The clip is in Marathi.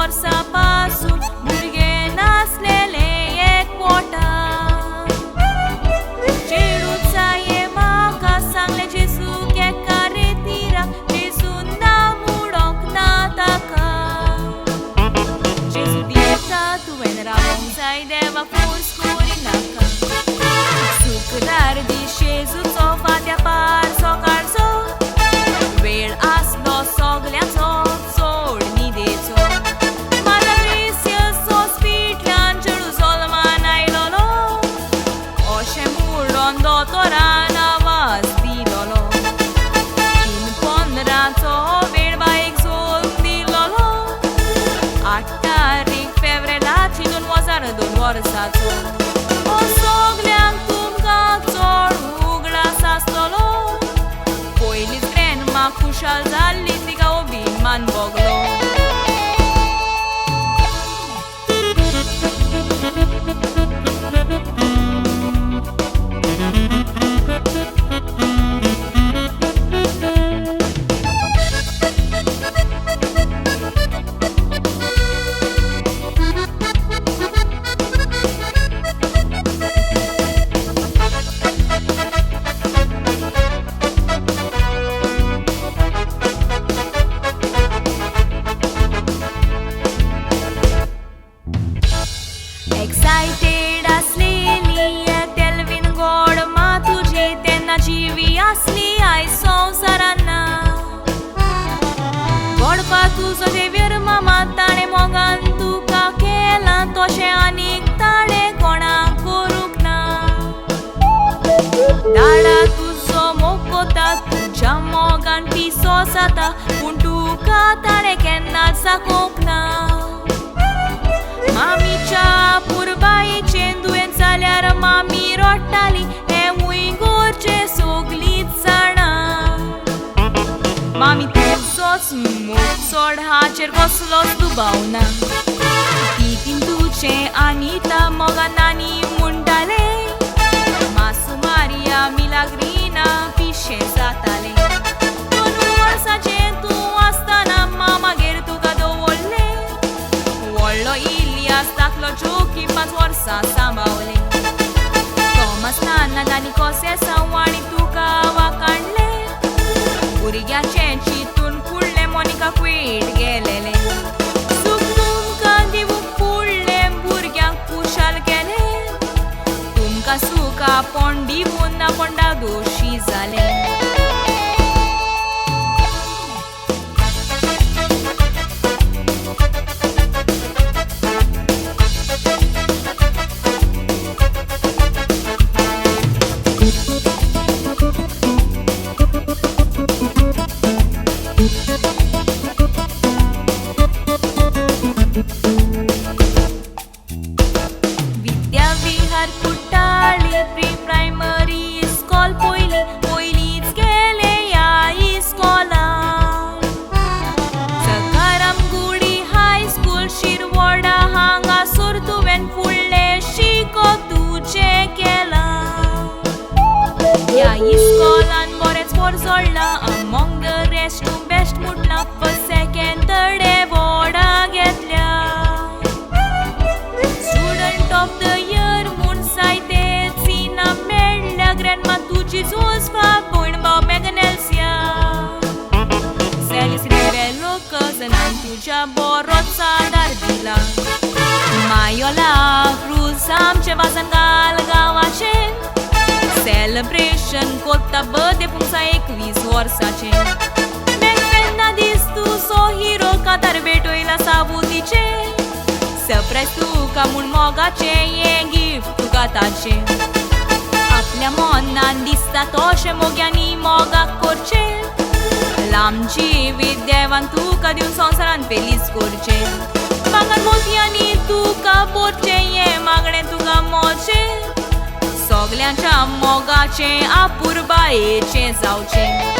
वर्सां पासून भुरगे नासलेले एकवटान चेडूच जाये म्हाका सांगले जेजू एका रेतीराक जेजून नांव उडोंक ना ताका जेजू दिता तुवें रावोंक जाय देवाक फोर्स करिनाका सुखदार दीस जेजूचो फात्या पार सकाळचो वेळ आसलो सगल्यांचो चड न्हिदेचो म्हाका ग्रेसियस हॉस्पिटलान चेडू जल्मान आयलोलो अशें म्हणून दोतोरान आवाज दिलोलो 3:15 वेळ बायेक जोर दिलोलो 8 तारीख फेब्रेराची 2002 वर्साचो सगल्यांक तुमकां चड उगडास आसतलो पयलींच ग्रॅन्डमा खुशाल जाल्ली तिका अभिमान भोगलो एक्सायटेड आसलेली तेलवीन गोड मातुजी तेन्ना जिवी आसली आयज संवसारान ना गोडपा तुजो देवेर मामा ताणें मोगान तुका केलां तशें आनीक ताणें कोणाक करूंक ना दाडा तुजो मोग कोता तुज्या मोगान पिसो जाता पूण तुका ताणें केन्नाच दाखोवंक ना मामीच्या पुरबायेचें दुयेंत जाल्यार मामी रडटाली हेंवूय गोरचें सगलींच जाणां मामी तुजोच मोग चड हाचेर कसलोच दुबाव ना तितीन तुजें आनी ता मोगा नानी म्हणटाले मासू मारिया मिलाग्रीना पिशें जातालें 2 वर्साचें तूं आसतना मामागेर तुका दवरलें व्हडलो इलियास धाकलो जोकी 5 वर्सां सांबाळले थॉमस नानांनी कशें सांवाणी तुका वाकाणले भुरग्याचें चिंतून फुडलें मोनिका क्वीट गेलेलें सूख तुमकां दिवूंक फुडलें भुरग्यांक खुशाल केलें तुमकां सूख आपोण दिवून आपोण दोशी जालें विद्या विहार कुट्टाळी प्री प्रायमरी इस्कॉल पयलींच गेले ह्या इस्कॉलान सकाराम गुडी हाय स्कूल शिरवडा हांगासर तुवें फुडलें शिकोवतुचें केलां ह्या इस्कॉलान बरेंच वर जोडलां among the rest to best म्हटलां फर्स्ट सेकंड थर्ड एवॉर्डां घेतल्या स्टुडंट ऑफ द इयर म्हूण जायतेच इनाम मेळ्ळ्या ग्रॅन्डमा तुजी जोस्फा भयण भाव मॅगनेल्सिया सेलिस रिबेलो कजनान तुज्या बरोच आदार दिला मायोला क्रूज आमचे वाजन घाल गांवाचें सेलिब्रेशन कोत्ता बर्थडे पुंगसा 21 वर्साचें मेघपेन्ना दीस तूं सो हिरो कांतार भेटयला साबुतीचें सरप्रायज तुका म्हूण मोगाचें हें गिफ्ट तुका ताचें आपल्या मनान दिसता तशें मोग्यांनी मोगाक करचें लांबची विद्यावान तुका दिवन संवसारान फेलीस करचें भांगर मोतयांनी तुका भरचें हें मागणें तुका मोचें सगल्यांच्या मोगाचें आपुरबायेचें जावचें